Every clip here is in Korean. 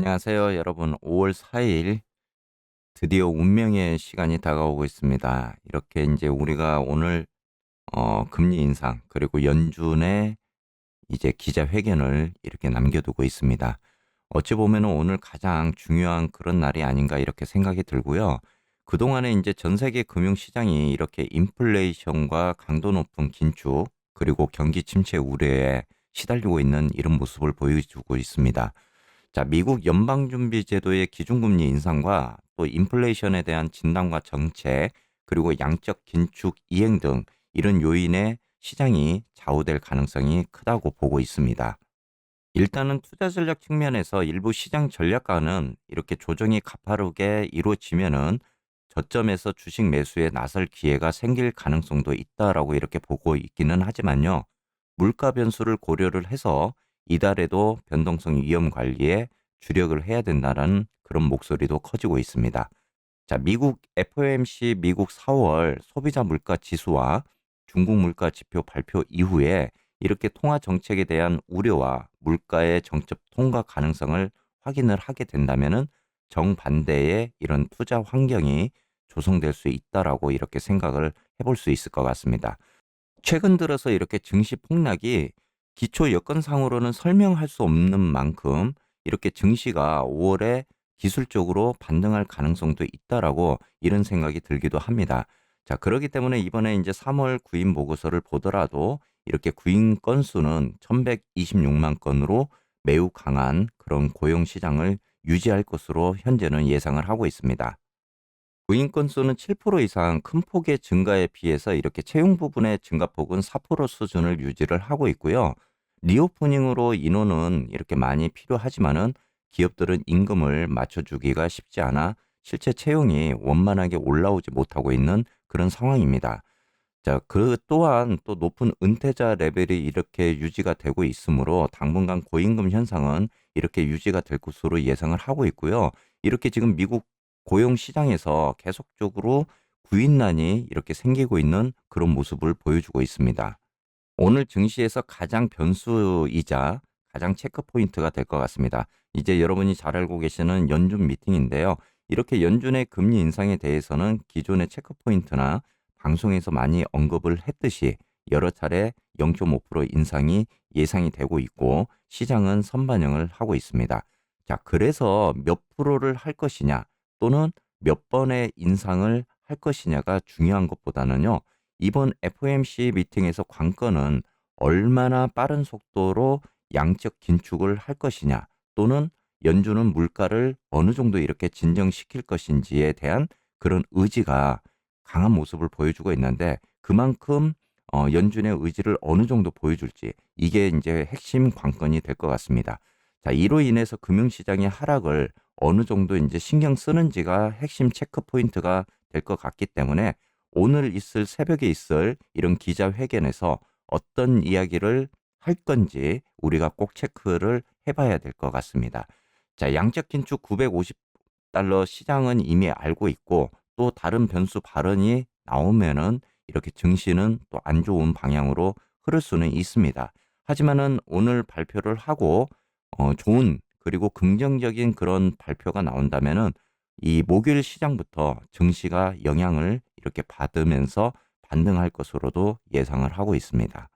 안녕하세요, 여러분. 5월 4일 드디어 운명의 시간이 다가오고 있습니다. 이렇게 이제 우리가 오늘 금리 인상 그리고 연준의 이제 기자회견을 이렇게 남겨두고 있습니다. 어찌 보면 오늘 가장 중요한 그런 날이 아닌가 이렇게 생각이 들고요. 그동안에 이제 전 세계 금융시장이 이렇게 인플레이션과 강도 높은 긴축 그리고 경기 침체 우려에 시달리고 있는 이런 모습을 보여주고 있습니다. 자, 미국 연방준비제도의 기준금리 인상과 또 인플레이션에 대한 진단과 정책, 그리고 양적 긴축 이행 등 이런 요인에 시장이 좌우될 가능성이 크다고 보고 있습니다. 일단은 투자 전략 측면에서 일부 시장 전략가는 이렇게 조정이 가파르게 이루어지면은 저점에서 주식 매수에 나설 기회가 생길 가능성도 있다라고 이렇게 보고 있기는 하지만요. 물가 변수를 고려를 해서 이달에도 변동성 위험 관리에 주력을 해야 된다는 그런 목소리도 커지고 있습니다. 자, 미국 FOMC 미국 4월 소비자 물가 지수와 중국 물가 지표 발표 이후에 이렇게 통화 정책에 대한 우려와 물가의 정책 통과 가능성을 확인을 하게 된다면은 정반대의 이런 투자 환경이 조성될 수 있다라고 이렇게 생각을 해볼 수 있을 것 같습니다. 최근 들어서 이렇게 증시 폭락이 기초 여건상으로는 설명할 수 없는 만큼 이렇게 증시가 5월에 기술적으로 반등할 가능성도 있다라고 이런 생각이 들기도 합니다. 자, 그렇기 때문에 이번에 이제 3월 구인 보고서를 보더라도 이렇게 구인 건수는 1126만 건으로 매우 강한 그런 고용 시장을 유지할 것으로 현재는 예상을 하고 있습니다. 구인 건수는 7% 이상 큰 폭의 증가에 비해서 이렇게 채용 부분의 증가폭은 4% 수준을 유지를 하고 있고요. 리오프닝으로 인원은 이렇게 많이 필요하지만은 기업들은 임금을 맞춰주기가 쉽지 않아 실제 채용이 원만하게 올라오지 못하고 있는 그런 상황입니다. 자, 그 또한 또 높은 은퇴자 레벨이 이렇게 유지가 되고 있으므로 당분간 고임금 현상은 이렇게 유지가 될 것으로 예상을 하고 있고요. 이렇게 지금 미국 고용 시장에서 계속적으로 구인난이 이렇게 생기고 있는 그런 모습을 보여주고 있습니다. 오늘 증시에서 가장 변수이자 가장 체크 포인트가 될 것 같습니다. 이제 여러분이 잘 알고 계시는 연준 미팅인데요. 이렇게 연준의 금리 인상에 대해서는 기존의 체크 포인트나 방송에서 많이 언급을 했듯이 여러 차례 0.5% 인상이 예상이 되고 있고 시장은 선반영을 하고 있습니다. 자, 그래서 몇 프로를 할 것이냐 또는 몇 번의 인상을 할 것이냐가 중요한 것보다는요. 이번 FOMC 미팅에서 관건은 얼마나 빠른 속도로 양적 긴축을 할 것이냐 또는 연준은 물가를 어느 정도 이렇게 진정시킬 것인지에 대한 그런 의지가 강한 모습을 보여주고 있는데 그만큼 연준의 의지를 어느 정도 보여줄지 이게 이제 핵심 관건이 될 것 같습니다. 자, 이로 인해서 금융시장의 하락을 어느 정도 이제 신경 쓰는지가 핵심 체크 포인트가 될 것 같기 때문에 오늘 있을 새벽에 있을 이런 기자회견에서 어떤 이야기를 할 건지 우리가 꼭 체크를 해봐야 될 것 같습니다. 자, 양적 긴축 950달러 시장은 이미 알고 있고 또 다른 변수 발언이 나오면은 이렇게 증시는 또 안 좋은 방향으로 흐를 수는 있습니다. 하지만은 오늘 발표를 하고 좋은 그리고 긍정적인 그런 발표가 나온다면은 이 목요일 시장부터 증시가 영향을 이렇게 받으면서 반등할 것으로도 예상을 하고 있습니다.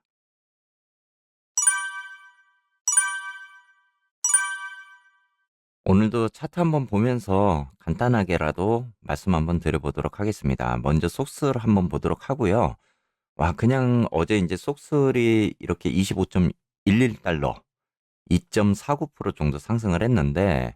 오늘도 차트 한번 보면서 간단하게라도 말씀 한번 드려보도록 하겠습니다. 먼저 속스를 한번 보도록 하고요. 와, 그냥 어제 이제 속슬이 이렇게 25.11달러, 2.49% 정도 상승을 했는데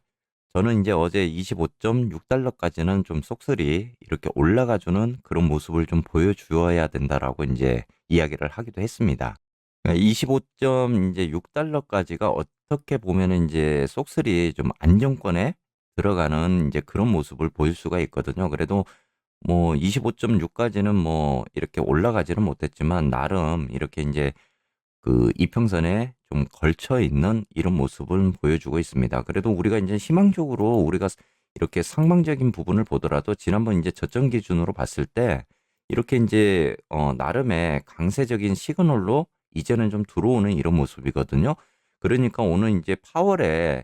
저는 이제 어제 25.6달러까지는 좀 속슬이 이렇게 올라가주는 그런 모습을 좀 보여주어야 된다라고 이제 이야기를 하기도 했습니다. 25.6달러까지가 어떻게 보면은 이제 속슬이 좀 안정권에 들어가는 이제 그런 모습을 보일 수가 있거든요. 그래도 뭐 25.6까지는 뭐 이렇게 올라가지는 못했지만 나름 이렇게 이제 그 이평선에 좀 걸쳐 있는 이런 모습을 보여주고 있습니다. 그래도 우리가 이제 희망적으로 우리가 이렇게 상방적인 부분을 보더라도 지난번 이제 저점 기준으로 봤을 때 이렇게 이제 나름의 강세적인 시그널로 이제는 좀 들어오는 이런 모습이거든요. 그러니까 오늘 이제 파월에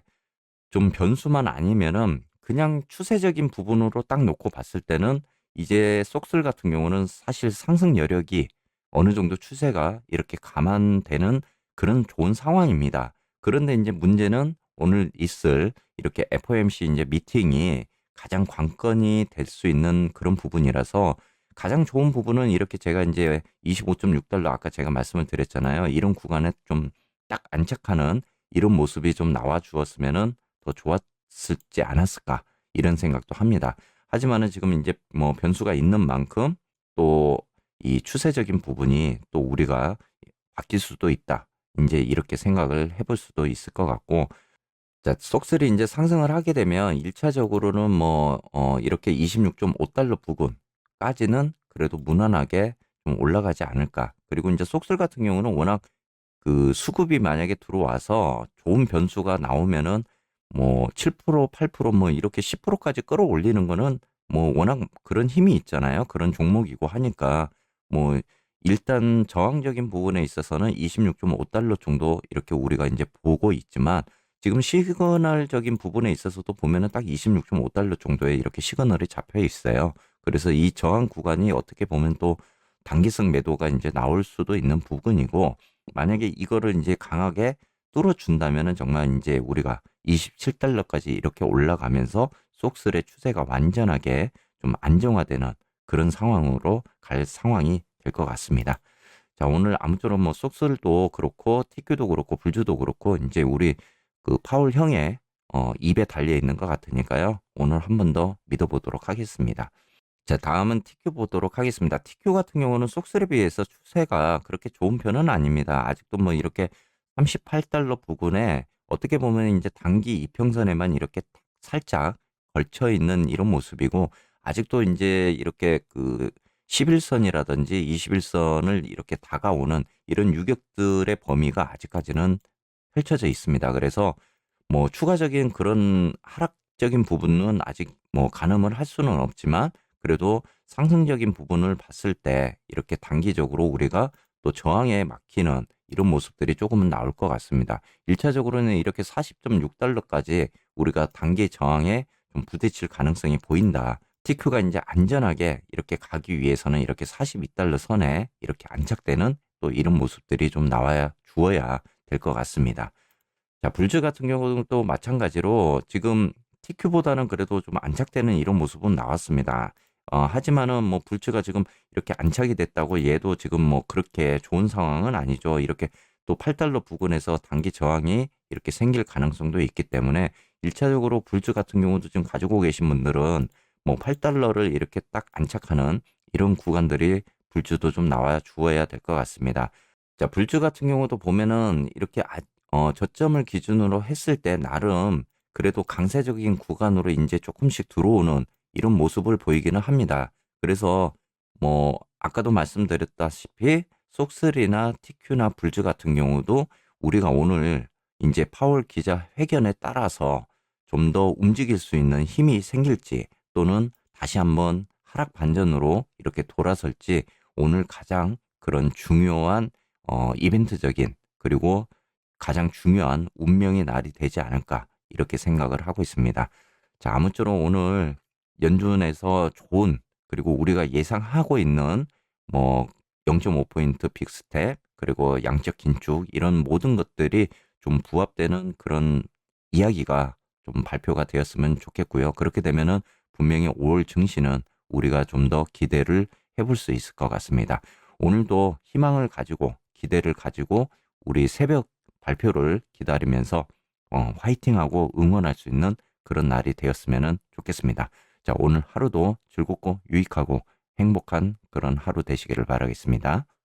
좀 변수만 아니면은 그냥 추세적인 부분으로 딱 놓고 봤을 때는 이제 쏙슬 같은 경우는 사실 상승 여력이 어느 정도 추세가 이렇게 감안되는 그런 좋은 상황입니다. 그런데 이제 문제는 오늘 있을 이렇게 FOMC 이제 미팅이 가장 관건이 될 수 있는 그런 부분이라서 가장 좋은 부분은 이렇게 제가 이제 25.6달러 아까 제가 말씀을 드렸잖아요. 이런 구간에 좀 딱 안착하는 이런 모습이 좀 나와 주었으면은 더 좋았을지 않았을까 이런 생각도 합니다. 하지만은 지금 이제 뭐 변수가 있는 만큼 또 이 추세적인 부분이 또 우리가 바뀔 수도 있다. 이제 이렇게 생각을 해볼 수도 있을 것 같고, 자, 속슬이 이제 상승을 하게 되면 1차적으로는 뭐, 이렇게 26.5달러 부근까지는 그래도 무난하게 좀 올라가지 않을까. 그리고 이제 속슬 같은 경우는 워낙 그 수급이 만약에 들어와서 좋은 변수가 나오면은 뭐 7%, 8%뭐 이렇게 10%까지 끌어올리는 거는 뭐 워낙 그런 힘이 있잖아요. 그런 종목이고 하니까 뭐 일단 저항적인 부분에 있어서는 26.5달러 정도 이렇게 우리가 이제 보고 있지만 지금 시그널적인 부분에 있어서도 보면은 딱 26.5달러 정도의 이렇게 시그널이 잡혀 있어요. 그래서 이 저항 구간이 어떻게 보면 또 단기성 매도가 이제 나올 수도 있는 부분이고 만약에 이거를 이제 강하게 뚫어준다면은 정말 이제 우리가 27달러까지 이렇게 올라가면서 속슬의 추세가 완전하게 좀 안정화되는 그런 상황으로 갈 상황이 될 것 같습니다. 자, 오늘 아무쪼록 뭐 속슬도 그렇고 TQ도 그렇고 불주도 그렇고 이제 우리 그 파월 형의 입에 달려 있는 것 같으니까요. 오늘 한 번 더 믿어보도록 하겠습니다. 자, 다음은 TQ 보도록 하겠습니다. TQ 같은 경우는 속슬에 비해서 추세가 그렇게 좋은 편은 아닙니다. 아직도 뭐 이렇게 38달러 부근에 어떻게 보면 이제 단기 이평선에만 이렇게 살짝 걸쳐 있는 이런 모습이고 아직도 이제 이렇게 그 11선이라든지 21선을 이렇게 다가오는 이런 유격들의 범위가 아직까지는 펼쳐져 있습니다. 그래서 뭐 추가적인 그런 하락적인 부분은 아직 뭐 가늠을 할 수는 없지만 그래도 상승적인 부분을 봤을 때 이렇게 단기적으로 우리가 또 저항에 막히는 이런 모습들이 조금은 나올 것 같습니다. 1차적으로는 이렇게 40.6달러까지 우리가 단기 저항에 좀 부딪힐 가능성이 보인다. TQ가 이제 안전하게 이렇게 가기 위해서는 이렇게 42달러 선에 이렇게 안착되는 또 이런 모습들이 좀 나와야 주어야 될 것 같습니다. 자, 불즈 같은 경우는 또 마찬가지로 지금 TQ보다는 그래도 좀 안착되는 이런 모습은 나왔습니다. 하지만은 뭐 불츠가 지금 이렇게 안착이 됐다고 얘도 지금 뭐 그렇게 좋은 상황은 아니죠. 이렇게 또 8달러 부근에서 단기 저항이 이렇게 생길 가능성도 있기 때문에 1차적으로 불츠 같은 경우도 지금 가지고 계신 분들은 뭐 8달러를 이렇게 딱 안착하는 이런 구간들이 불츠도 좀 나와 주어야 될 것 같습니다. 자, 불츠 같은 경우도 보면은 이렇게 저점을 기준으로 했을 때 나름 그래도 강세적인 구간으로 이제 조금씩 들어오는 이런 모습을 보이기는 합니다. 그래서 뭐 아까도 말씀드렸다시피 속슬이나 TQ나 불즈 같은 경우도 우리가 오늘 이제 파월 기자 회견에 따라서 좀 더 움직일 수 있는 힘이 생길지 또는 다시 한번 하락 반전으로 이렇게 돌아설지 오늘 가장 그런 중요한 이벤트적인 그리고 가장 중요한 운명의 날이 되지 않을까 이렇게 생각을 하고 있습니다. 자, 아무쪼록 오늘 연준에서 좋은 그리고 우리가 예상하고 있는 뭐 0.5포인트 빅스텝 그리고 양적 긴축 이런 모든 것들이 좀 부합되는 그런 이야기가 좀 발표가 되었으면 좋겠고요. 그렇게 되면은 분명히 5월 증시는 우리가 좀 더 기대를 해볼 수 있을 것 같습니다. 오늘도 희망을 가지고 기대를 가지고 우리 새벽 발표를 기다리면서 화이팅하고 응원할 수 있는 그런 날이 되었으면 좋겠습니다. 자, 오늘 하루도 즐겁고 유익하고 행복한 그런 하루 되시기를 바라겠습니다.